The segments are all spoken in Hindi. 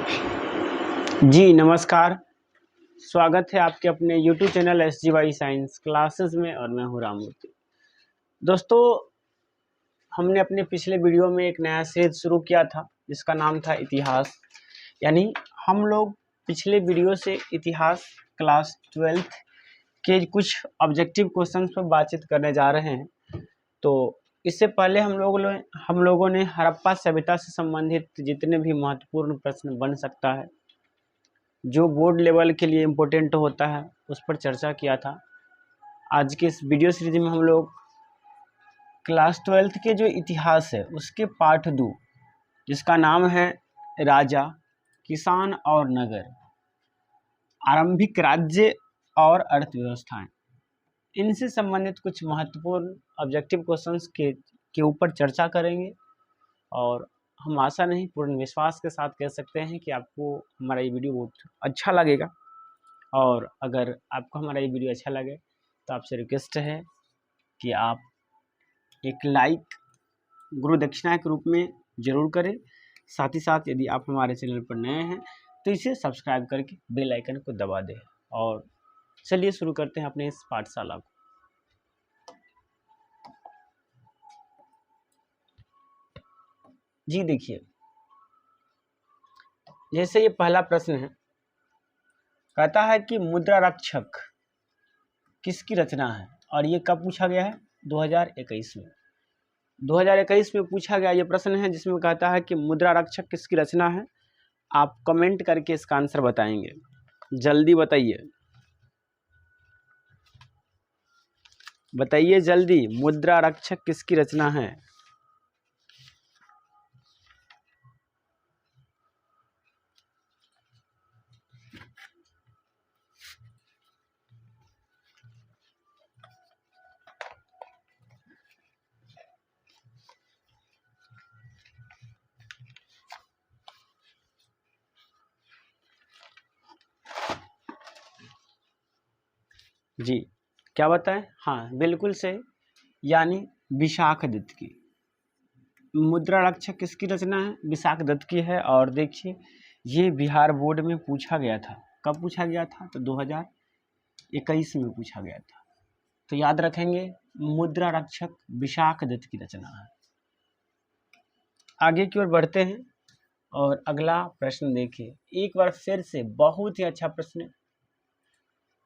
जी नमस्कार। स्वागत है आपके अपने YouTube channel SGY science classes में और मैं हूँ राममूर्ति। दोस्तों, हमने अपने पिछले वीडियो में एक नया सीरीज शुरू किया था जिसका नाम था इतिहास। यानी हम लोग पिछले वीडियो से इतिहास क्लास 12th के कुछ ऑब्जेक्टिव क्वेश्चंस पर बातचीत करने जा रहे हैं। तो इससे पहले हम लोगों ने हड़प्पा सभ्यता से संबंधित जितने भी महत्वपूर्ण प्रश्न बन सकता है जो बोर्ड लेवल के लिए इम्पोर्टेंट होता है उस पर चर्चा किया था। आज के इस वीडियो सीरीज में हम लोग क्लास 12th के जो इतिहास है उसके पार्ट 2 जिसका नाम है राजा, किसान और नगर, आरंभिक राज्य और अर्थव्यवस्थाएं, इनसे संबंधित कुछ महत्वपूर्ण ऑब्जेक्टिव क्वेश्चंस के ऊपर चर्चा करेंगे। और हम आशा नहीं पूर्ण विश्वास के साथ कह सकते हैं कि आपको हमारा ये वीडियो बहुत अच्छा लगेगा। और अगर आपको हमारा ये वीडियो अच्छा लगे तो आपसे रिक्वेस्ट है कि आप एक लाइक गुरु दक्षिणा के रूप में ज़रूर करें। साथ ही साथ यदि आप हमारे चैनल पर नए हैं तो इसे सब्सक्राइब करके बेल आइकन को दबा दें। और चलिए शुरू करते हैं अपने इस पाठशाला को। जी देखिए, जैसे ये पहला प्रश्न है, कहता है कि मुद्रा रक्षक किसकी रचना है और ये कब पूछा गया है? 2021 में। 2021 में पूछा गया ये प्रश्न है जिसमें कहता है कि मुद्रा रक्षक किसकी रचना है। आप कमेंट करके इसका आंसर बताएंगे, जल्दी बताइए, बताइए जल्दी, मुद्रा रक्षक किसकी रचना है? जी क्या बताएं? हाँ बिल्कुल सही, यानी विशाखदत्त की। मुद्रा रक्षक किसकी रचना है? विशाखदत्त की है। और देखिए ये बिहार बोर्ड में पूछा गया था। कब पूछा गया था? तो 2021 में पूछा गया था। तो याद रखेंगे, मुद्रा रक्षक विशाखदत्त की रचना है। आगे की ओर बढ़ते हैं और अगला प्रश्न देखिए। एक बार फिर से बहुत ही अच्छा प्रश्न,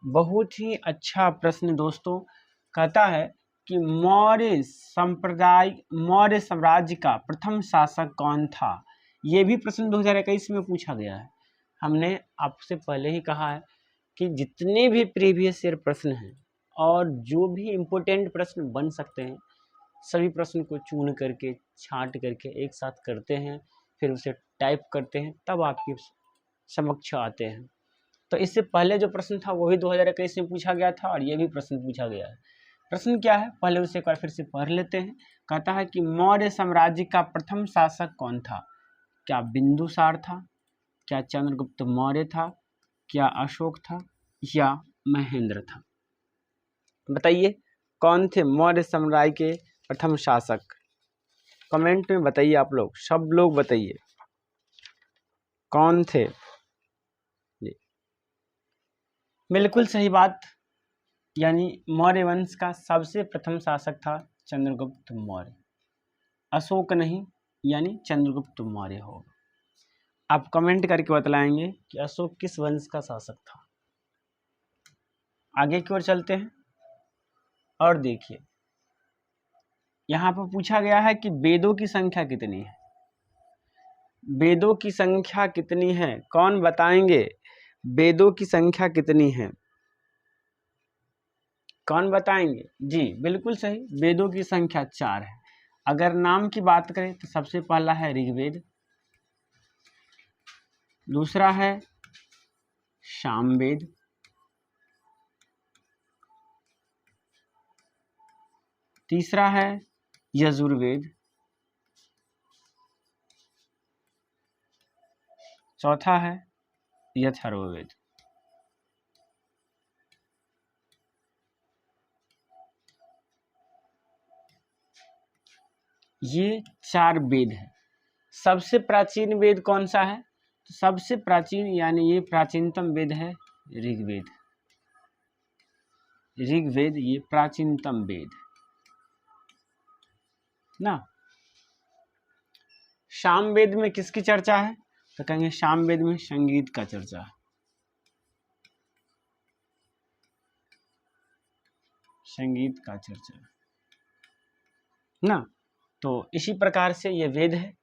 बहुत ही अच्छा प्रश्न दोस्तों। कहता है कि मौर्य साम्राज्य का प्रथम शासक कौन था? ये भी प्रश्न 2021 में पूछा गया है। हमने आपसे पहले ही कहा है कि जितने भी प्रीवियस ईयर प्रश्न हैं और जो भी इम्पोर्टेंट प्रश्न बन सकते हैं सभी प्रश्न को चुन करके छांट करके एक साथ करते हैं, फिर उसे टाइप करते हैं, तब आपके समक्ष आते हैं। तो इससे पहले जो प्रश्न था वही 2021 में पूछा गया था और ये भी प्रश्न पूछा गया है। प्रश्न क्या है पहले उसे एक बार फिर से पढ़ लेते हैं। कहता है कि मौर्य साम्राज्य का प्रथम शासक कौन था? क्या बिंदुसार था, क्या चंद्रगुप्त मौर्य था, क्या अशोक था या महेंद्र था? बताइए कौन थे मौर्य साम्राज्य के प्रथम शासक? कमेंट में बताइए, आप लोग सब लोग बताइए कौन थे। बिल्कुल सही बात, यानी मौर्य वंश का सबसे प्रथम शासक था चंद्रगुप्त मौर्य, अशोक नहीं, यानी चंद्रगुप्त मौर्य होगा। आप कमेंट करके बतलाएंगे कि अशोक किस वंश का शासक था। आगे की ओर चलते हैं और देखिए यहाँ पर पूछा गया है कि वेदों की संख्या कितनी है? वेदों की संख्या कितनी है? कौन बताएंगे वेदों की संख्या कितनी है? कौन बताएंगे? जी बिल्कुल सही, वेदों की संख्या 4 है। अगर नाम की बात करें तो सबसे पहला है ऋग्वेद, दूसरा है सामवेद, तीसरा है यजुर्वेद, चौथा है अथर्ववेद। ये 4 वेद है। सबसे प्राचीन वेद कौन सा है? तो सबसे प्राचीन यानी ये प्राचीनतम वेद है ऋग्वेद। ऋग्वेद ये प्राचीनतम वेद ना। सामवेद में किसकी चर्चा है? तो कहेंगे सामवेद में संगीत का चर्चा है। संगीत का चर्चा ना। तो इसी प्रकार से ये वेद है।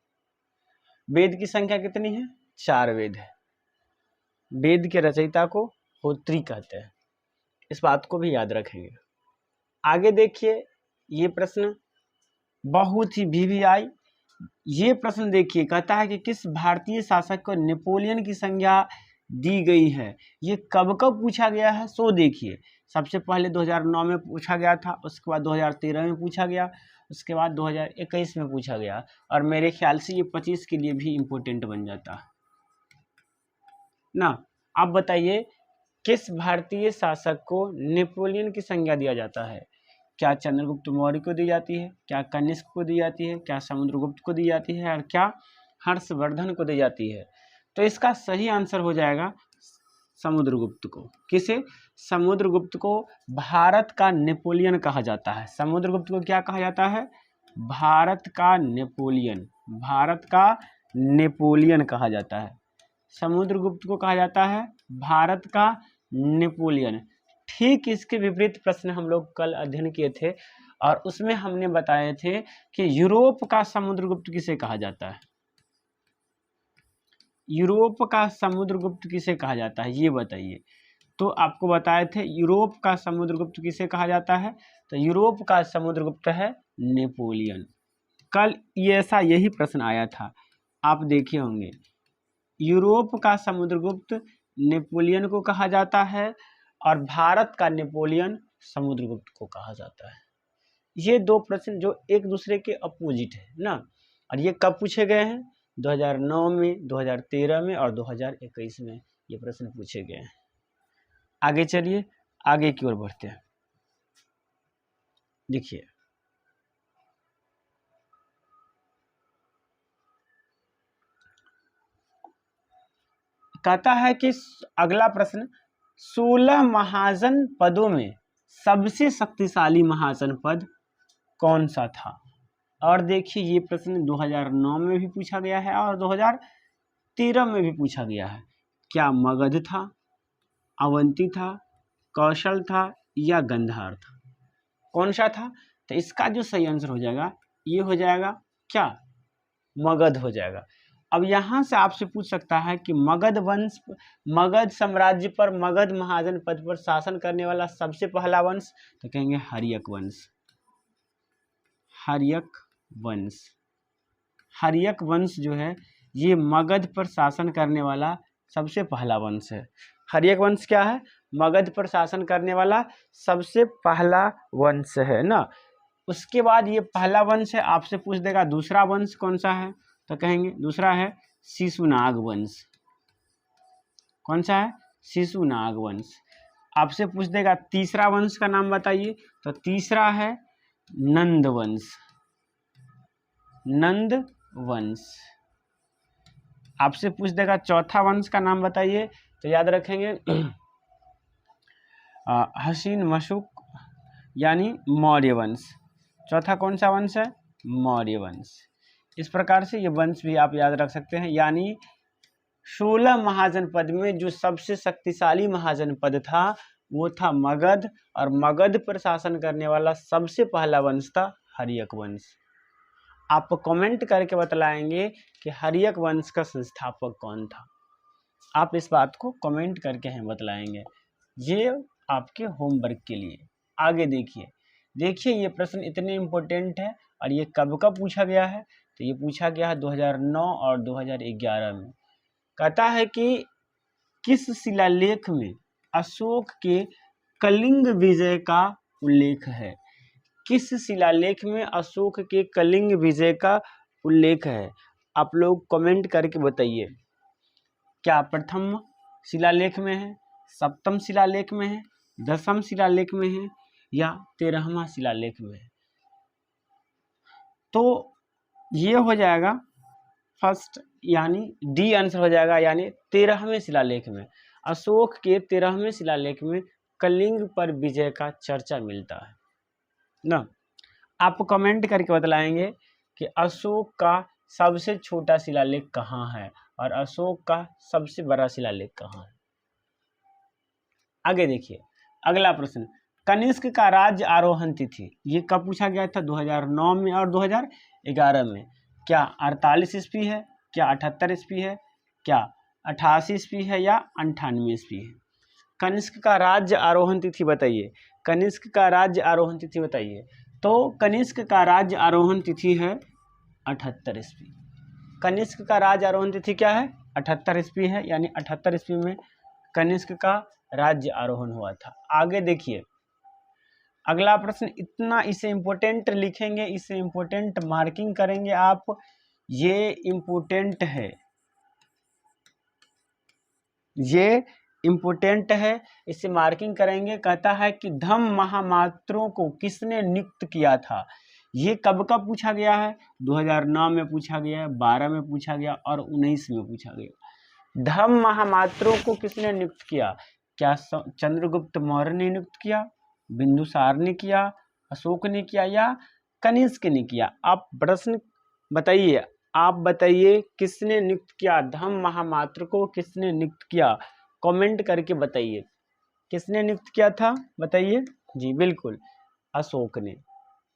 वेद की संख्या कितनी है? 4 वेद है। वेद के रचयिता को होत्री कहते हैं, इस बात को भी याद रखेंगे। आगे देखिए, ये प्रश्न बहुत ही VVI। ये प्रश्न देखिए, कहता है कि किस भारतीय शासक को नेपोलियन की संज्ञा दी गई है। ये कब कब पूछा गया है सो देखिए। सबसे पहले 2009 में पूछा गया था, उसके बाद 2013 में पूछा गया, उसके बाद 2021 में पूछा गया, और मेरे ख्याल से ये 25 के लिए भी इम्पोर्टेंट बन जाता ना। आप बताइए, किस भारतीय शासक को नेपोलियन की संज्ञा दिया जाता है? क्या चंद्रगुप्त मौर्य को दी जाती है, क्या कनिष्क को दी जाती है, क्या समुद्रगुप्त को दी जाती है, और क्या हर्षवर्धन को दी जाती है? तो इसका सही आंसर हो जाएगा समुद्रगुप्त को। किसे? समुद्रगुप्त को भारत का नेपोलियन कहा जाता है। समुद्रगुप्त को क्या कहा जाता है? भारत का नेपोलियन। भारत का नेपोलियन कहा जाता है। समुद्रगुप्त को कहा जाता है भारत का नेपोलियन। ठीक इसके विपरीत प्रश्न हम लोग कल अध्ययन किए थे, और उसमें हमने बताए थे कि यूरोप का समुद्रगुप्त किसे कहा जाता है। यूरोप का समुद्रगुप्त किसे कहा जाता है, ये बताइए। तो आपको बताए थे यूरोप का समुद्रगुप्त किसे कहा जाता है। तो यूरोप का समुद्रगुप्त है नेपोलियन। कल ये ऐसा यही प्रश्न आया था, आप देखे होंगे। यूरोप का समुद्रगुप्त नेपोलियन को कहा जाता है, और भारत का नेपोलियन समुद्रगुप्त को कहा जाता है। ये दो प्रश्न जो एक दूसरे के अपोजिट है ना, और ये कब पूछे गए हैं? 2009 में, 2013 में और 2021 में ये प्रश्न पूछे गए हैं। आगे चलिए, आगे की ओर बढ़ते हैं। देखिए, कहता है कि अगला प्रश्न, 16 महाजन पदों में सबसे शक्तिशाली महाजन पद कौन सा था? और देखिए, ये प्रश्न 2009 में भी पूछा गया है और 2013 में भी पूछा गया है। क्या मगध था, अवंती था, कौशल था, या गंधार था? कौन सा था? तो इसका जो सही आंसर हो जाएगा, ये हो जाएगा क्या? मगध हो जाएगा। अब यहाँ से आपसे पूछ सकता है कि मगध वंश, मगध साम्राज्य पर, मगध महाजन पद पर शासन करने वाला सबसे पहला वंश, तो कहेंगे हर्यक वंश। हर्यक वंश। हर्यक वंश जो है ये मगध पर शासन करने वाला सबसे पहला वंश है। हर्यक वंश क्या है? मगध पर शासन करने वाला सबसे पहला वंश है ना। उसके बाद ये पहला वंश है, आपसे पूछ देगा दूसरा वंश कौन सा है, तो कहेंगे दूसरा है शिशुनाग वंश। कौन सा है? शिशुनाग वंश। आपसे पूछ देगा तीसरा वंश का नाम बताइए, तो तीसरा है नंद वंश। नंद वंश। आपसे पूछ देगा चौथा वंश का नाम बताइए, तो याद रखेंगे हसीन मशुक यानी मौर्य वंश। चौथा कौन सा वंश है? मौर्य वंश। इस प्रकार से ये वंश भी आप याद रख सकते हैं। यानी 16 महाजन पद में जो सबसे शक्तिशाली महाजन पद था वो था मगध, और मगध पर शासन करने वाला सबसे पहला वंश था हर्यक वंश। आप कमेंट करके बतलाएंगे कि हर्यक वंश का संस्थापक कौन था। आप इस बात को कमेंट करके हैं बतलाएंगे। ये आपके होमवर्क के लिए। आगे देखिए, ये प्रश्न इतने इम्पोर्टेंट है, और ये कब कब पूछा गया है? तो ये पूछा गया है 2009 और 2011 में। कहता है कि किस शिलालेख में अशोक के कलिंग विजय का उल्लेख है? किस शिलालेख में अशोक के कलिंग विजय का उल्लेख है? आप लोग कमेंट करके बताइए। क्या प्रथम शिलालेख में है, सप्तम शिलालेख में है, दसम शिलालेख में है, या 13वां शिलालेख में है? तो ये हो जाएगा फर्स्ट यानी डी आंसर हो जाएगा, यानी 13वें शिलालेख में, अशोक के 13वें शिलालेख में कलिंग पर विजय का चर्चा मिलता है ना। आप कमेंट करके बतलाएंगे कि अशोक का सबसे छोटा शिलालेख कहाँ है और अशोक का सबसे बड़ा शिलालेख कहाँ है। आगे देखिए अगला प्रश्न, कनिष्क का राज्य आरोहण तिथि ये कब पूछा गया था? 2009 में और 2011 में। क्या 48 ईस्वी है, क्या 78 ईस्वी है, क्या 88 ईस्वी है या 98 ईस्वी है? कनिष्क का राज्य आरोहण तिथि बताइए, कनिष्क का राज्य आरोहण तिथि बताइए। तो कनिष्क का राज्य आरोहण तिथि है 78 ईस्वी। कनिष्क का राज्य आरोहण तिथि क्या है? 78 ईस्वी है, यानी 78 ईस्वी में कनिष्क का राज्य आरोहण हुआ था। आगे देखिए अगला प्रश्न, इतना इसे इम्पोर्टेंट लिखेंगे, इसे इम्पोर्टेंट मार्किंग करेंगे आप, ये इम्पोर्टेंट है, ये इम्पोर्टेंट है, इसे मार्किंग करेंगे। कहता है कि धम्म महामात्रों को किसने नियुक्त किया था? ये कब कब पूछा गया है? 2009 में पूछा गया, 12 में पूछा गया और 19 में पूछा गया। धम्म महामात्रों को किसने नियुक्त किया? क्या चंद्रगुप्त मौर्य ने नियुक्त किया, बिंदुसार ने किया, अशोक ने किया या कनिष्क ने किया? आप प्रश्न बताइए, आप बताइए किसने नियुक्त किया? धम्म महामात्र को किसने नियुक्त किया? कमेंट करके बताइए किसने नियुक्त किया था, बताइए। जी बिल्कुल अशोक ने।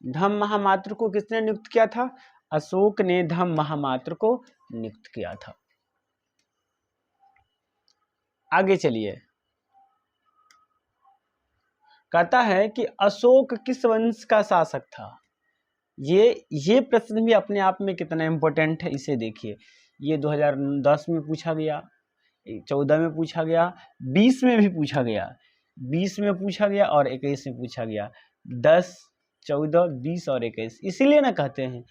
धम्म महामात्र को किसने नियुक्त किया था? अशोक ने धम्म महामात्र को नियुक्त किया था। आगे चलिए, कहता है कि अशोक किस वंश का शासक था? ये प्रश्न भी अपने आप में कितना इम्पोर्टेंट है, इसे देखिए। ये 2010 में पूछा गया, 14 में पूछा गया, 20 में भी पूछा गया, 20 में पूछा गया और 21 में पूछा गया। 10, 14, 20 और 21। इसीलिए ना कहते हैं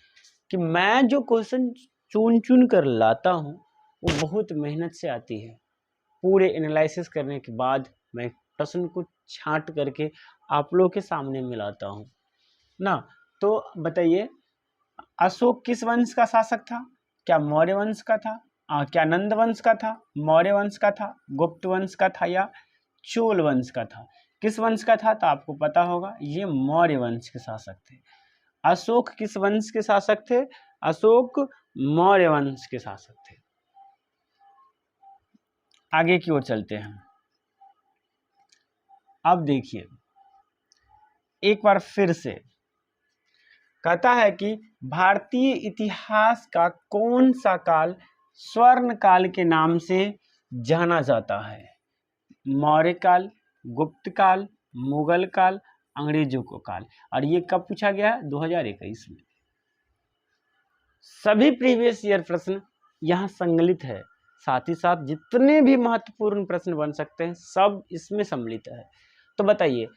कि मैं जो क्वेश्चन चुन चुन कर लाता हूँ वो बहुत मेहनत से आती है। पूरे एनालिसिस करने के बाद मैं प्रश्न को छांट करके आप लोगों के सामने मिलाता हूँ ना। तो बताइए अशोक किस वंश का शासक था? क्या मौर्य वंश का था, क्या नंद वंश का था, मौर्य वंश का था, गुप्त वंश का था या चोल वंश का था? किस वंश का था? तो आपको पता होगा ये मौर्य वंश के शासक थे। अशोक किस वंश के शासक थे? अशोक मौर्य वंश के शासक थे। आगे की ओर चलते हैं। अब देखिए एक बार फिर से कहता है कि भारतीय इतिहास का कौन सा काल स्वर्ण काल के नाम से जाना जाता है? मौर्य काल, गुप्त काल, मुगल काल, अंग्रेजों का काल। और ये कब पूछा गया है? 2021 में। सभी प्रीवियस ईयर प्रश्न यहाँ संकलित है, साथ ही साथ जितने भी महत्वपूर्ण प्रश्न बन सकते हैं सब इसमें सम्मिलित है। तो बताइए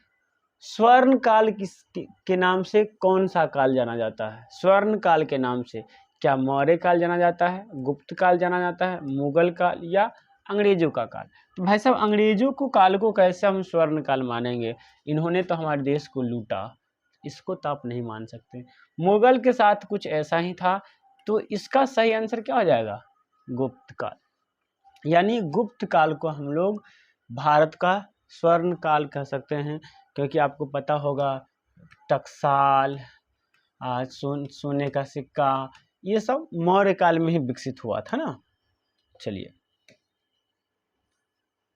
स्वर्ण काल के नाम से कौन सा काल जाना जाता है? स्वर्ण काल के नाम से क्या मौर्य काल जाना जाता है, गुप्त काल जाना जाता है, मुगल काल या अंग्रेजों का काल? तो भाई साहब अंग्रेजों को काल को कैसे हम स्वर्ण काल मानेंगे? इन्होंने तो हमारे देश को लूटा, इसको तो आप नहीं मान सकते। मुगल के साथ कुछ ऐसा ही था, तो इसका सही आंसर क्या हो जाएगा? गुप्त काल। यानी गुप्त काल को हम लोग भारत का स्वर्ण काल कह सकते हैं, क्योंकि आपको पता होगा टकसाल, सोने का सिक्का, ये सब मौर्य काल में ही विकसित हुआ था ना। चलिए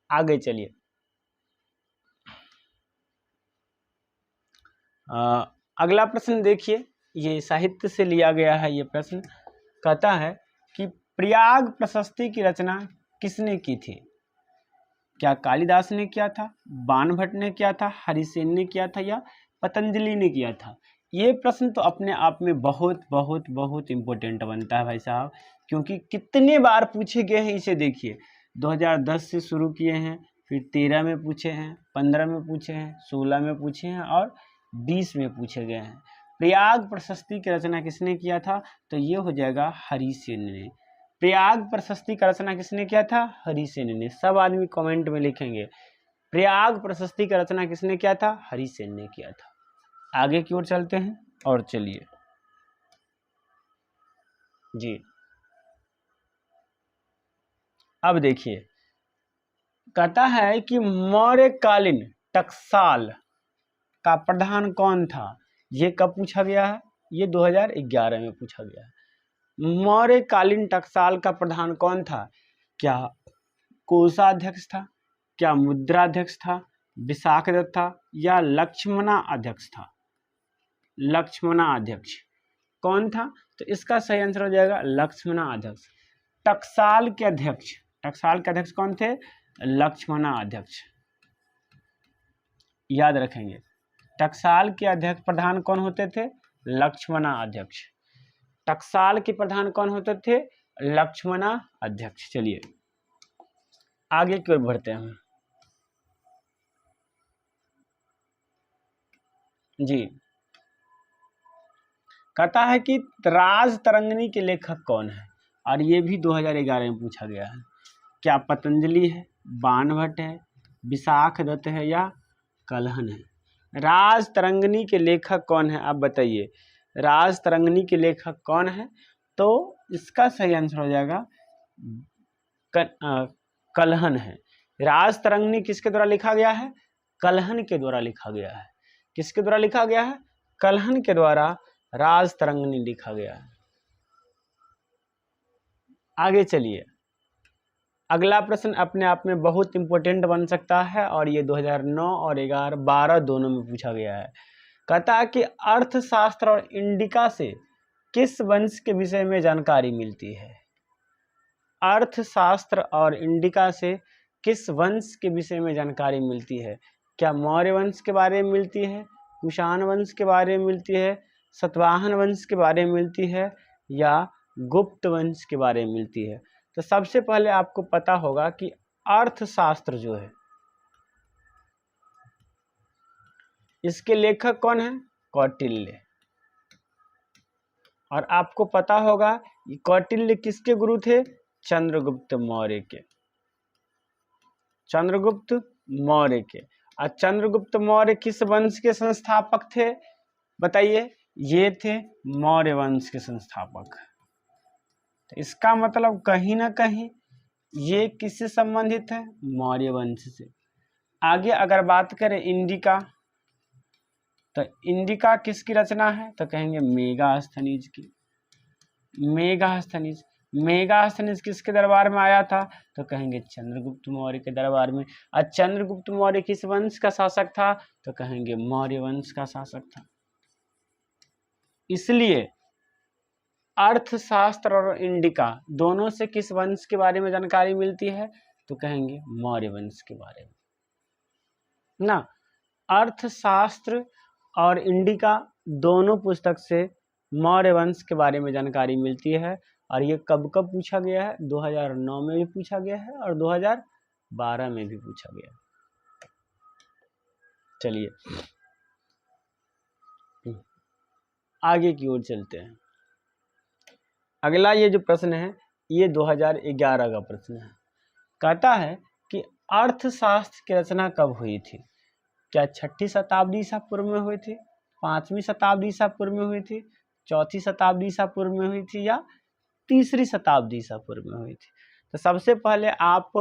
आगे चलिए। अगला प्रश्न देखिए, ये साहित्य से लिया गया है। ये प्रश्न कहता है कि प्रयाग प्रशस्ति की रचना किसने की थी? क्या कालिदास ने किया था, बाणभट्ट ने किया था, हरिसेन ने किया था या पतंजलि ने किया था? ये प्रश्न तो अपने आप में बहुत बहुत बहुत इम्पोर्टेंट बनता है भाई साहब, क्योंकि कितने बार पूछे गए हैं इसे देखिए। 2010 से शुरू किए हैं, फिर 13 में पूछे हैं, 15 में पूछे हैं, 16 में पूछे हैं और 20 में पूछे गए हैं। प्रयाग प्रशस्ति की रचना किसने किया था? तो ये हो जाएगा हरिसेन ने। प्रयाग प्रशस्ति का रचना किसने किया था? हरिसेन ने। सब आदमी कमेंट में लिखेंगे प्रयाग प्रशस्ति का रचना किसने किया था? हरिसेन ने किया था। आगे की ओर चलते हैं और चलिए जी अब देखिए, कहता है कि मौर्यकालीन टकसाल का प्रधान कौन था। ये कब पूछा गया है, ये 2011 में पूछा गया है। मौर्यकालीन टकसाल का प्रधान कौन था, क्या कोषाध्यक्ष था, क्या मुद्राध्यक्ष था, विशाखदत्त था, या लक्ष्मणा अध्यक्ष था। लक्ष्मणा अध्यक्ष कौन था, तो इसका सही आंसर हो जाएगा लक्ष्मणा अध्यक्ष। टकसाल के अध्यक्ष कौन थे, लक्ष्मणा अध्यक्ष। याद रखेंगे, टकसाल के अध्यक्ष प्रधान कौन होते थे, लक्ष्मणा अध्यक्ष। टकसाल के प्रधान कौन होते थे, लक्ष्मणा अध्यक्ष। चलिए आगे की ओर बढ़ते हैं जी। कहता है कि राजतरंगिणी के लेखक कौन है, और ये भी 2011 में पूछा गया है। क्या पतंजलि है, बाणभट्ट है, विशाखदत्त है, या कलहन है। राजतरंगिणी के लेखक कौन है, आप बताइए। राजतरंगिणी के लेखक कौन है, तो इसका सही आंसर हो जाएगा कलहन है। राजतरंगिणी किसके द्वारा लिखा गया है, कलहन के द्वारा लिखा गया है। किसके द्वारा लिखा गया है, कलहन के द्वारा राजतरंगिणी लिखा गया है। आगे चलिए, अगला प्रश्न अपने आप में बहुत इंपॉर्टेंट बन सकता है, और ये 2009 और 11-12 दोनों में पूछा गया है। कहता है कि अर्थशास्त्र और इंडिका से किस वंश के विषय में जानकारी मिलती है। अर्थशास्त्र और इंडिका से किस वंश के विषय में जानकारी मिलती है। क्या मौर्य वंश के बारे में मिलती है, कुषाण वंश के बारे में मिलती है, सातवाहन वंश के बारे में मिलती है, या गुप्त वंश के बारे में मिलती है। तो सबसे पहले आपको पता होगा कि अर्थशास्त्र जो है, इसके लेखक कौन है, कौटिल्य। और आपको पता होगा कि कौटिल्य किसके गुरु थे, चंद्रगुप्त मौर्य के। चंद्रगुप्त मौर्य के। और चंद्रगुप्त मौर्य किस वंश के संस्थापक थे, बताइए। ये थे मौर्य वंश के संस्थापक। तो इसका मतलब कहीं ना कहीं ये किससे संबंधित है, मौर्य वंश से। आगे अगर बात करें इंडिका, तो इंडिका किसकी रचना है, तो कहेंगे मेगास्थनीज की। मेगास्थनीज। मेगास्थनीज किसके दरबार में आया था, तो कहेंगे चंद्रगुप्त मौर्य के दरबार में। और चंद्रगुप्त मौर्य किस वंश का शासक था, तो कहेंगे मौर्य वंश का शासक था। इसलिए अर्थशास्त्र और इंडिका दोनों से किस वंश के बारे में जानकारी मिलती है, तो कहेंगे मौर्य वंश के बारे में ना। अर्थशास्त्र और इंडिका दोनों पुस्तक से मौर्य वंश के बारे में जानकारी मिलती है। और ये कब कब पूछा गया है, 2009 में भी पूछा गया है और 2012 में भी पूछा गया है। चलिए आगे की ओर चलते हैं। अगला ये जो प्रश्न है, ये 2011 का प्रश्न है। कहता है कि अर्थशास्त्र की रचना कब हुई थी। क्या 6ठी शताब्दी ईसा पूर्व में हुई थी, 5वीं शताब्दी ईसा पूर्व में हुई थी, 4थी शताब्दी ईसा पूर्व में हुई थी, या 3री शताब्दी ईसा पूर्व में हुई थी। तो सबसे पहले आप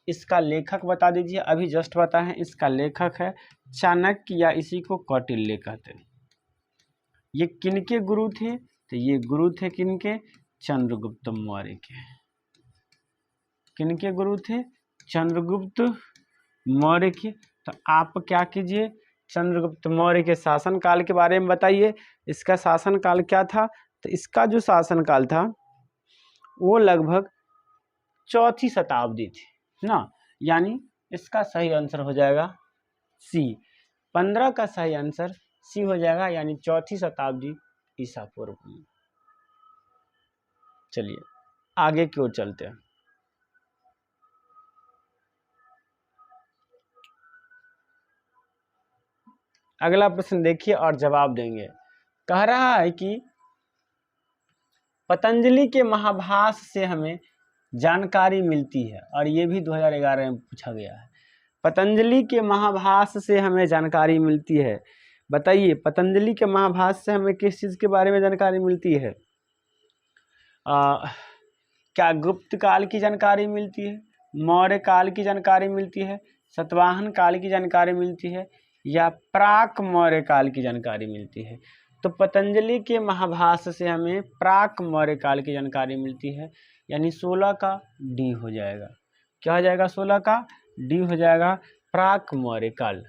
इसका लेखक बता दीजिए। अभी जस्ट बताएं, इसका लेखक है चाणक्य, या इसी को कौटिल्य कहते हैं। ये किनके गुरु थे, तो ये गुरु थे किनके, चंद्रगुप्त मौर्य के। किनके गुरु थे, चंद्रगुप्त मौर्य के। तो आप क्या कीजिए, चंद्रगुप्त मौर्य के शासनकाल के बारे में बताइए। इसका शासनकाल क्या था, तो इसका जो शासनकाल था वो लगभग 4थी शताब्दी थी ना। यानी इसका सही आंसर हो जाएगा सी। 15 का सही आंसर सी हो जाएगा, यानी 4थी शताब्दी ईसा पूर्व में। चलिए आगे की ओर चलते हैं। अगला प्रश्न देखिए और जवाब देंगे। कह रहा है कि पतंजलि के महाभाष्य से हमें जानकारी मिलती है, और ये भी 2011 में पूछा गया है। पतंजलि के महाभाष्य से हमें जानकारी मिलती है। बताइए, पतंजलि के महाभाष्य से हमें किस चीज़ के बारे में जानकारी मिलती है। क्या गुप्त काल की जानकारी मिलती है, मौर्य काल की जानकारी मिलती है, सातवाहन काल की जानकारी मिलती है, या प्राक मौर्य काल की जानकारी मिलती है। तो पतंजलि के महाभाष्य से हमें प्राक मौर्य काल की जानकारी मिलती है, यानी 16 का डी हो जाएगा। क्या हो जाएगा? 16 का डी हो जाएगा, प्राक मौर्य काल।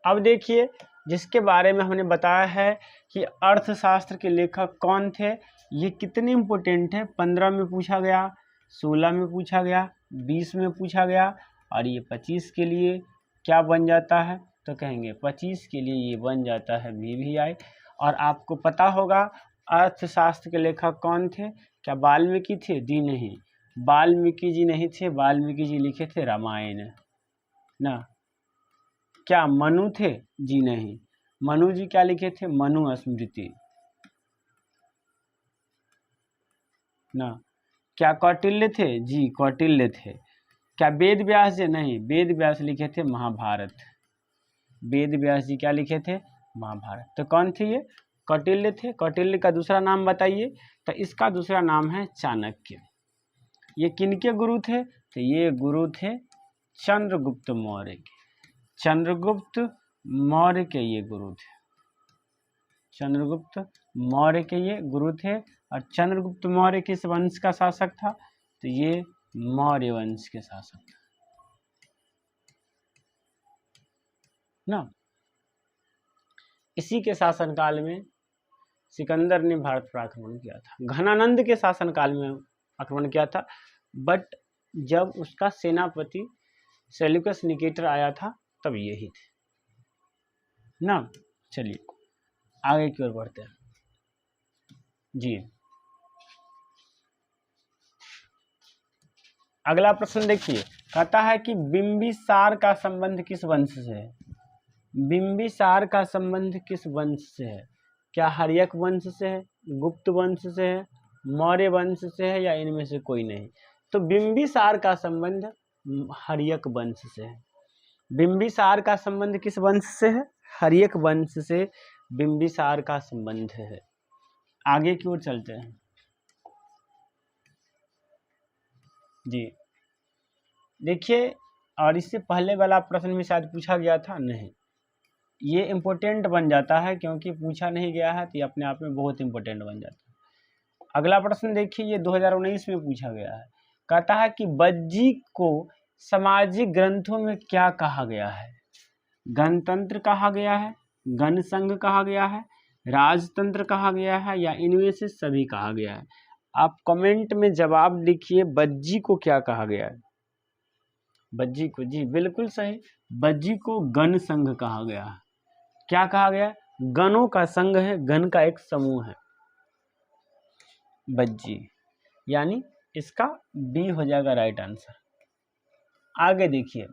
अब देखिए, जिसके बारे में हमने बताया है कि अर्थशास्त्र के लेखक कौन थे, ये कितने इम्पोर्टेंट है। 15 में पूछा गया, 16 में पूछा गया, 20 में पूछा गया, और ये 25 के लिए क्या बन जाता है? तो कहेंगे 25 के लिए ये बन जाता है VVI। और आपको पता होगा अर्थशास्त्र के लेखक कौन थे? क्या वाल्मीकि थे? जी नहीं, वाल्मीकि जी नहीं थे। वाल्मीकि जी लिखे थे रामायण ना। क्या मनु थे? जी नहीं, मनु जी क्या लिखे थे? मनुस्मृति ना। क्या कौटिल्य थे? जी कौटिल्य थे। क्या वेद व्यास जी? नहीं, वेद व्यास लिखे थे महाभारत। वेद व्यास जी क्या लिखे थे? महाभारत। तो कौन थे ये? कौटिल्य थे। कौटिल्य का दूसरा नाम बताइए। तो इसका दूसरा नाम है चाणक्य। ये किनके गुरु थे? तो ये गुरु थे चंद्रगुप्त मौर्य के। चंद्रगुप्त मौर्य के ये गुरु थे। चंद्रगुप्त मौर्य के ये गुरु थे। और चंद्रगुप्त मौर्य किस वंश का शासक था? तो ये मौर्य वंश के शासक था ना। इसी के शासनकाल में सिकंदर ने भारत पर आक्रमण किया था। घनानंद के शासनकाल में आक्रमण किया था, बट जब उसका सेनापति सेल्यूकस निकेटर आया था तब यही थे ना। चलिए आगे की ओर बढ़ते हैं जी। अगला प्रश्न देखिए, कहता है कि बिंबिसार का संबंध किस वंश से है? बिंबिसार का संबंध किस वंश से है? क्या हर्यक वंश से है, गुप्त वंश से है, मौर्य वंश से है, या इनमें से कोई नहीं? तो बिंबिसार का संबंध हर्यक वंश से है। बिंबिसार का संबंध किस वंश से है? हर्यक वंश से बिंबिसार का संबंध है। आगे की ओर चलते हैं जी। देखिए, और इससे पहले वाला प्रश्न में शायद पूछा गया था, नहीं, ये इम्पोर्टेंट बन जाता है क्योंकि पूछा नहीं गया है, तो ये अपने आप में बहुत इम्पोर्टेंट बन जाता है। अगला प्रश्न देखिए, ये 2019 में पूछा गया है। कहता है कि बज्जी को सामाजिक ग्रंथों में क्या कहा गया है? गणतंत्र कहा गया है, गणसंघ कहा गया है, राजतंत्र कहा गया है, या इनमें से सभी कहा गया है? आप कमेंट में जवाब लिखिए, बज्जी को क्या कहा गया है? बज्जी को, जी बिल्कुल सही, बज्जी को गण संघ कहा गया है। क्या कहा गया? गणों का संघ है, गण का एक समूह है बज्जी, यानी इसका बी हो जाएगा राइट आंसर। आगे देखिए,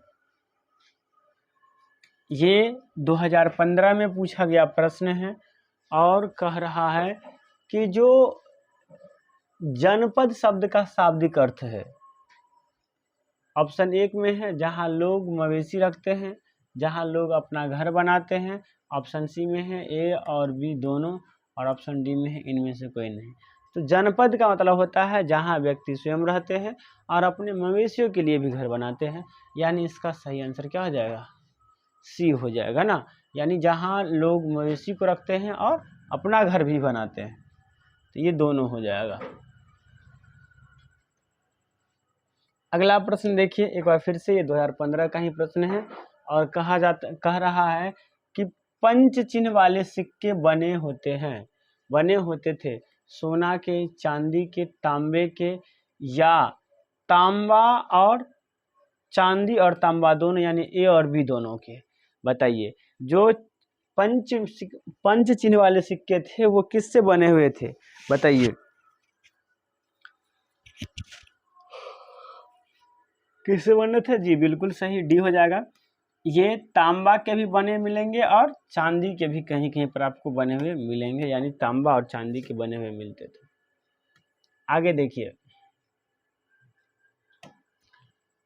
ये 2015 में पूछा गया प्रश्न है और कह रहा है कि जो जनपद शब्द का शाब्दिक अर्थ है, ऑप्शन 1 में है जहां लोग मवेशी रखते हैं, जहां लोग अपना घर बनाते हैं, ऑप्शन सी में है ए और बी दोनों, और ऑप्शन डी में है इनमें से कोई नहीं। तो जनपद का मतलब होता है जहां व्यक्ति स्वयं रहते हैं और अपने मवेशियों के लिए भी घर बनाते हैं, यानी इसका सही आंसर क्या हो जाएगा? सी हो जाएगा ना, यानी जहां लोग मवेशी को रखते हैं और अपना घर भी बनाते हैं, तो ये दोनों हो जाएगा। अगला प्रश्न देखिए, एक बार फिर से, ये 2015 का ही प्रश्न है और कह रहा है कि पंच चिन्ह वाले सिक्के बने होते थे सोना के, चांदी के, तांबे के, या तांबा और चांदी और तांबा दोनों, यानी ए और बी दोनों के? बताइए, जो पंच चिन्ह वाले सिक्के थे वो किससे बने हुए थे? बताइए, किससे बने थे? जी बिल्कुल सही, डी हो जाएगा। ये तांबा के भी बने मिलेंगे और चांदी के भी कहीं कहीं पर आपको बने हुए मिलेंगे, यानी तांबा और चांदी के बने हुए मिलते थे। आगे देखिए,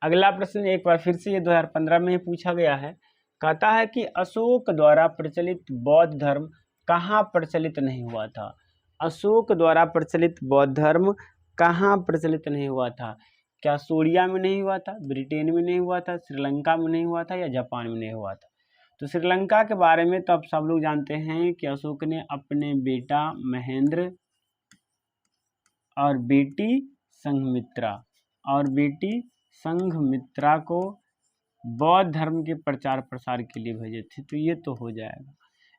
अगला प्रश्न एक बार फिर से ये 2015 में ही पूछा गया है। कहता है कि अशोक द्वारा प्रचलित बौद्ध धर्म कहाँ प्रचलित नहीं हुआ था? अशोक द्वारा प्रचलित बौद्ध धर्म कहाँ प्रचलित नहीं हुआ था? क्या सूरिया में नहीं हुआ था, ब्रिटेन में नहीं हुआ था, श्रीलंका में नहीं हुआ था, या जापान में नहीं हुआ था? तो श्रीलंका के बारे में तो अब सब लोग जानते हैं कि अशोक ने अपने बेटा महेंद्र और बेटी संघमित्रा को बौद्ध धर्म के प्रचार प्रसार के लिए भेजे थे। तो ये तो हो जाएगा।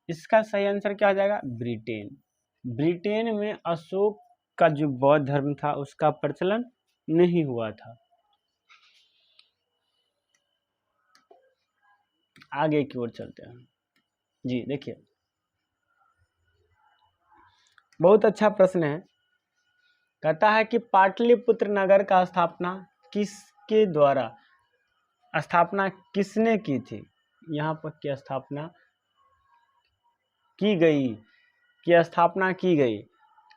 इसका सही आंसर क्या हो जाएगा? ब्रिटेन। ब्रिटेन में अशोक का जो बौद्ध धर्म था उसका प्रचलन नहीं हुआ था। आगे की ओर चलते हैं जी। देखिए, बहुत अच्छा प्रश्न है। कहता है कि पाटलिपुत्र नगर का स्थापना किसने की थी? यहाँ पर की स्थापना की गई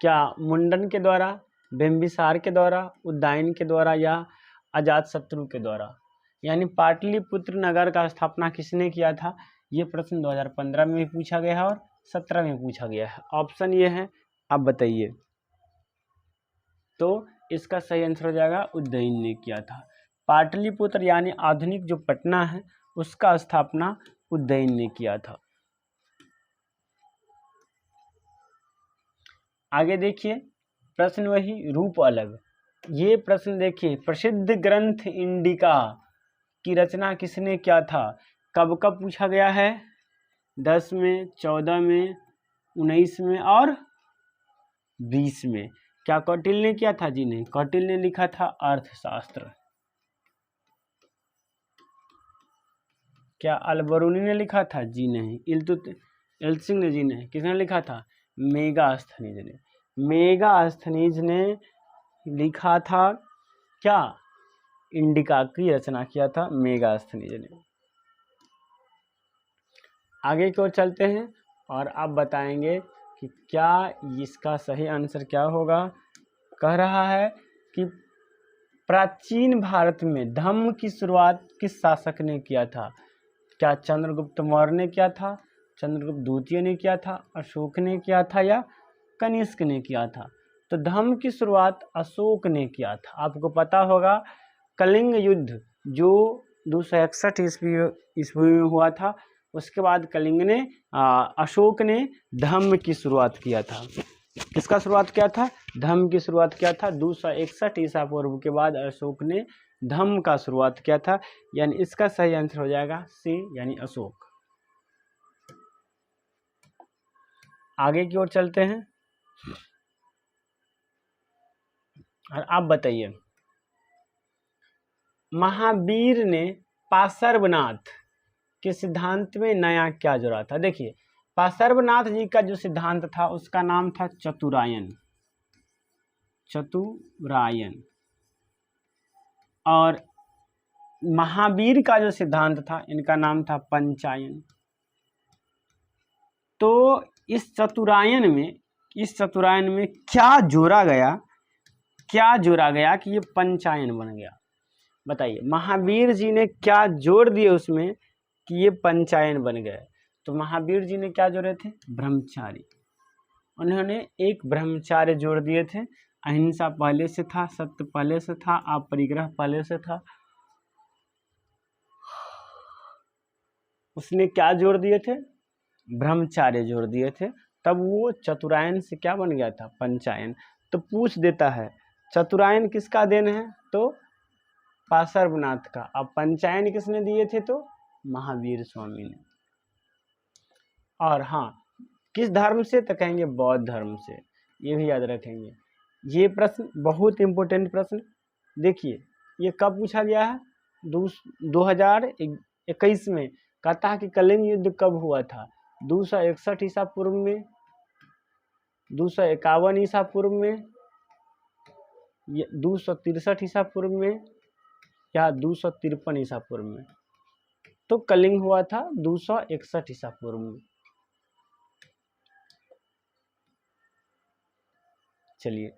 क्या मुंडन के द्वारा, बिंबिसार के द्वारा, उदयन के द्वारा, या अजातशत्रु के द्वारा? यानी पाटलिपुत्र नगर का स्थापना किसने किया था? ये प्रश्न 2015 में भी पूछा गया है और 17 में पूछा गया है। ऑप्शन ये है, आप बताइए। तो इसका सही आंसर हो जाएगा उदयन ने किया था। पाटलिपुत्र यानी आधुनिक जो पटना है उसका स्थापना उदयन ने किया था। आगे देखिए, प्रश्न वही, रूप अलग। ये प्रश्न देखिए, प्रसिद्ध ग्रंथ इंडिका की रचना किसने किया था? कब कब पूछा गया है? 10 में, 14 में, 19 में और 20 में। क्या कौटिल्य ने किया था? जी नहीं, कौटिल्य ने लिखा था अर्थशास्त्र। क्या अलबरूनी ने लिखा था? जी नहीं। इल्तुतमिश ने? जी नहीं। किसने लिखा था? मेगास्थनीज ने। मेगास्थनीज ने लिखा था क्या? इंडिका की रचना किया था मेगास्थनीज ने। आगे की ओर चलते हैं और आप बताएंगे कि क्या इसका सही आंसर क्या होगा। कह रहा है कि प्राचीन भारत में धम्म की शुरुआत किस शासक ने किया था? क्या चंद्रगुप्त मौर्य ने किया था, चंद्रगुप्त द्वितीय ने किया था, अशोक ने किया था, या कनिष्क ने किया था? तो धम्म की शुरुआत अशोक ने किया था। आपको पता होगा कलिंग युद्ध जो 261 ईस्वी में हुआ था, उसके बाद अशोक ने धम्म की शुरुआत किया था। किसका शुरुआत किया था? धम्म की शुरुआत किया था। 261 ईसा पूर्व के बाद अशोक ने धम्म का शुरुआत किया था। यानी इसका सही आंसर हो जाएगा सी, यानी अशोक। आगे की ओर चलते हैं और आप बताइए, महावीर ने पार्श्वनाथ के सिद्धांत में नया क्या जोड़ा था? देखिए, पार्श्वनाथ जी का जो सिद्धांत था उसका नाम था चतुरायन। और महावीर का जो सिद्धांत था इनका नाम था पंचायन। तो इस चतुरायन में क्या जोड़ा गया कि ये पंचायन बन गया? बताइए, महावीर जी ने क्या जोड़ दिए उसमें कि ये पंचायन बन गए? तो महावीर जी ने क्या जोड़े थे? ब्रह्मचारी। उन्होंने एक ब्रह्मचार्य जोड़ दिए थे। अहिंसा पहले से था, सत्य पहले से था, अपरिग्रह पहले से था। उसने क्या जोड़ दिए थे? ब्रह्मचार्य जोड़ दिए थे। तब वो चतुरायन से क्या बन गया था? पंचायन। तो पूछ देता है चतुरायन किसका देन है? तो पार्श्वनाथ का। अब पंचायन किसने दिए थे? तो महावीर स्वामी ने। और हाँ, किस धर्म से? तो कहेंगे बौद्ध धर्म से। ये भी याद रखेंगे। ये प्रश्न बहुत इंपॉर्टेंट प्रश्न। देखिए, ये कब पूछा गया है? 2021 में। कहता है कि कलिंग युद्ध कब हुआ था? 261 ईसा पूर्व में, 251 ईसा पूर्व में, 263 ईसा पूर्व में, या 253 ईसा पूर्व में? तो कलिंग हुआ था 261 ईसा पूर्व में। चलिए,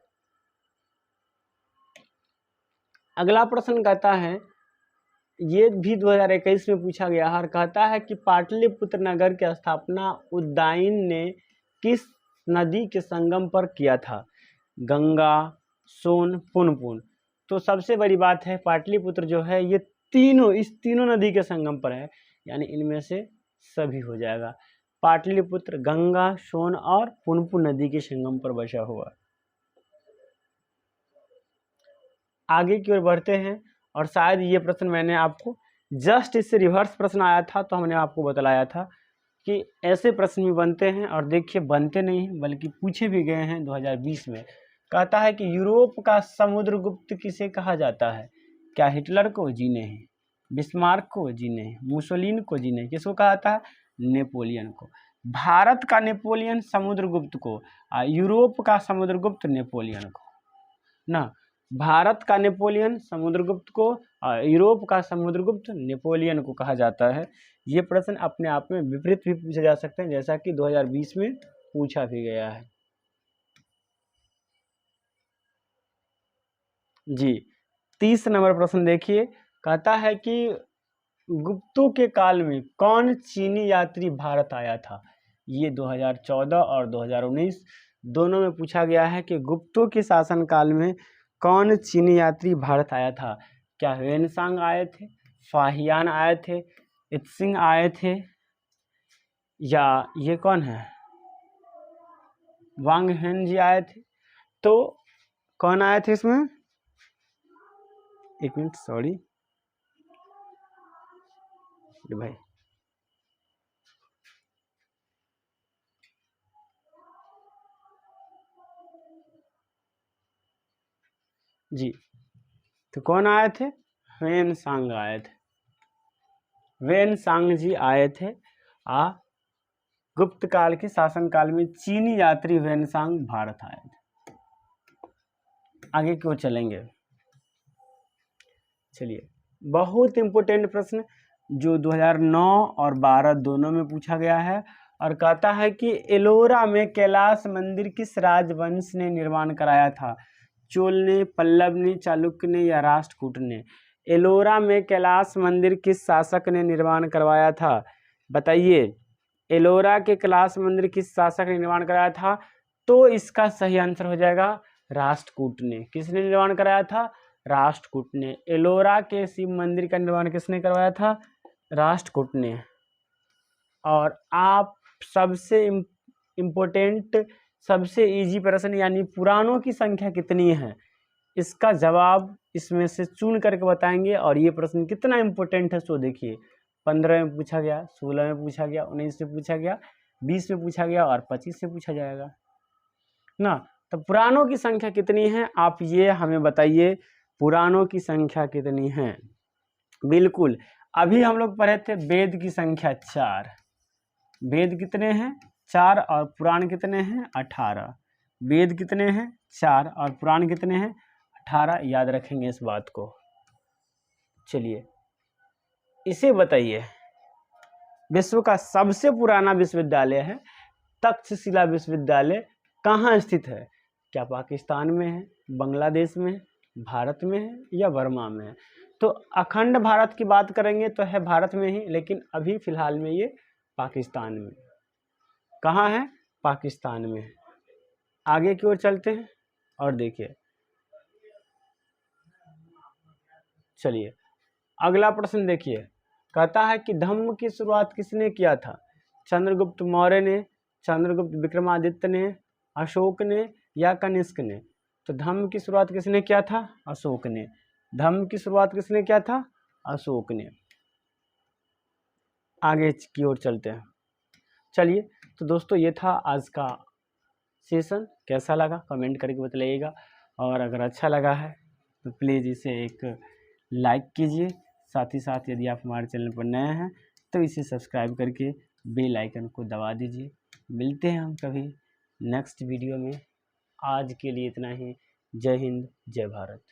अगला प्रश्न कहता है, ये भी 2021 में पूछा गया है और कहता है कि पाटलिपुत्र नगर की स्थापना उदयन ने किस नदी के संगम पर किया था? गंगा, सोन, पुनपुन। तो सबसे बड़ी बात है पाटलिपुत्र जो है ये इस तीनों नदी के संगम पर है, यानी इनमें से सभी हो जाएगा। पाटलिपुत्र गंगा, सोन और पुनपुन नदी के संगम पर बसा हुआ। आगे की ओर बढ़ते हैं, और शायद ये प्रश्न मैंने आपको जस्ट इससे रिवर्स प्रश्न आया था, तो हमने आपको बतलाया था कि ऐसे प्रश्न भी बनते हैं, और देखिए बनते नहीं हैं बल्कि पूछे भी गए हैं 2020 में। कहता है कि यूरोप का समुद्रगुप्त किसे कहा जाता है? क्या हिटलर को? जी नहीं। बिस्मार्क को? जी नहीं। मुसोलिनी को? जी नहीं। किसको कहा जाता है? नेपोलियन को। भारत का नेपोलियन समुद्रगुप्त को, यूरोप का समुद्रगुप्त नेपोलियन को ना। भारत का नेपोलियन समुद्रगुप्त को, यूरोप का समुद्रगुप्त नेपोलियन को कहा जाता है। ये प्रश्न अपने आप में विपरीत भी पूछे जा सकते हैं, जैसा कि 2020 में पूछा भी गया है। जी 30 नंबर प्रश्न देखिए, कहता है कि गुप्तों के काल में कौन चीनी यात्री भारत आया था? ये 2014 और 2019 दोनों में पूछा गया है कि गुप्तों के शासनकाल में कौन चीनी यात्री भारत आया था? क्या ह्वेनसांग आए थे, फाहियान आए थे, इत्सिंग आए थे, या ये कौन है वांग हेन जी आए थे? तो कौन आए थे इसमें? एक मिनट, सॉरी भाई। जी तो कौन आए थे? ह्वेनसांग आए थे। ह्वेनसांग जी आए थे। गुप्त काल के शासन काल में चीनी यात्री ह्वेनसांग भारत आए थे। आगे क्यों चलेंगे? चलिए, बहुत इंपोर्टेंट प्रश्न जो 2009 और 12 दोनों में पूछा गया है, और कहता है कि एलोरा में कैलाश मंदिर किस राजवंश ने निर्माण कराया था? चोल ने, पल्लव ने, चालुक्य ने, या राष्ट्रकूट ने? एलोरा में कैलाश मंदिर किस शासक ने निर्माण करवाया था? बताइए, एलोरा के कैलाश मंदिर किस शासक ने निर्माण कराया था? तो इसका सही आंसर हो जाएगा राष्ट्रकूट ने। किसने निर्माण कराया था? राष्ट्रकूट ने। एलोरा के शिव मंदिर का निर्माण किसने करवाया था? राष्ट्रकूट ने। और आप सबसे इम्पोर्टेंट, सबसे इजी प्रश्न, यानी पुराणों की संख्या कितनी है, इसका जवाब इसमें से चुन करके बताएंगे। और ये प्रश्न कितना इम्पोर्टेंट है सो देखिए, 15 में पूछा गया, 16 में पूछा गया, 19 में पूछा गया, 20 में पूछा गया, और 25 से पूछा जाएगा ना। तो पुराणों की संख्या कितनी है, आप ये हमें बताइए, पुराणों की संख्या कितनी है? बिल्कुल, अभी हम लोग पढ़े थे वेद की संख्या 4। वेद कितने हैं? 4, और पुराण कितने हैं? 18। वेद कितने हैं? 4, और पुराण कितने हैं? 18। याद रखेंगे इस बात को। चलिए, इसे बताइए, विश्व का सबसे पुराना विश्वविद्यालय है तक्षशिला विश्वविद्यालय कहाँ स्थित है? क्या पाकिस्तान में है, बांग्लादेश में है, भारत में है, या बर्मा में है? तो अखंड भारत की बात करेंगे तो है भारत में ही, लेकिन अभी फिलहाल में ये पाकिस्तान में। कहाँ है? पाकिस्तान में। आगे की ओर चलते हैं और देखिए, चलिए अगला प्रश्न देखिए, कहता है कि धम्म की शुरुआत किसने किया था? चंद्रगुप्त मौर्य ने, चंद्रगुप्त विक्रमादित्य ने, अशोक ने, या कनिष्क ने? तो धम्म की शुरुआत किसने किया था? अशोक ने। धम्म की शुरुआत किसने किया था? अशोक ने। आगे की ओर चलते हैं। चलिए, तो दोस्तों ये था आज का सेशन। कैसा लगा कमेंट करके बताइएगा, और अगर अच्छा लगा है तो प्लीज़ इसे एक लाइक कीजिए। साथ ही साथ यदि आप हमारे चैनल पर नए हैं तो इसे सब्सक्राइब करके बेल आइकन को दबा दीजिए। मिलते हैं हम कभी नेक्स्ट वीडियो में। आज के लिए इतना ही। जय हिंद, जय भारत।